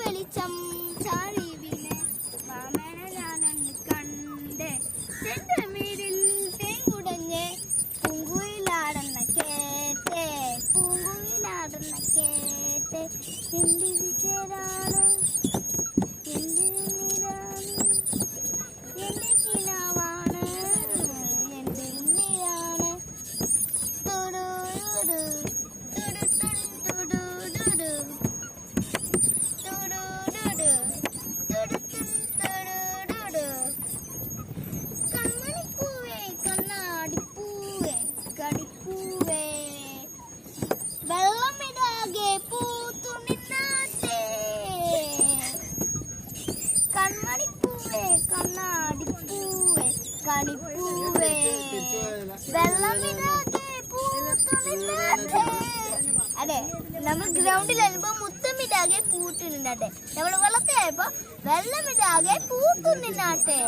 വെളിച്ചം ചാടി വീണേ മാമനെ ഞാനൊന്ന് കണ്ടേ ചെണ്ടമീരിൽ തേങ്കുടഞ്ഞേ പൂങ്കുയിലാടുന്ന കേട്ടേ പൂങ്കുയിലാടുന്ന കേട്ടേ എന്തി വിചാരാണ് എന്തിനാണ് എന്റെ കിനാവാണ് എന്റെ ഉണ്ണിയാണ് തുടുടു കൺമണിപ്പൂവേ കണ്ണാടിപ്പൂവേ കടിപ്പൂവേ വെള്ളമിടാകെ പൂത്തു നിന്നാട്ടെ കൺമണിപ്പൂവേ കണ്ണാടിപ്പൂവേ കടിപ്പൂവേ വെള്ളമിടാകെ പൂത്തു നിന്നാട്ടെ. അതെ, നമ്മൾ ഗ്രൗണ്ടിലായപ്പോ മുത്തമിടാകെ പൂത്തു നിന്നാട്ടെ, നമ്മൾ വെള്ളത്തിലായപ്പോ വെള്ളമിടാകെ പൂത്തു നിന്നാട്ടെ.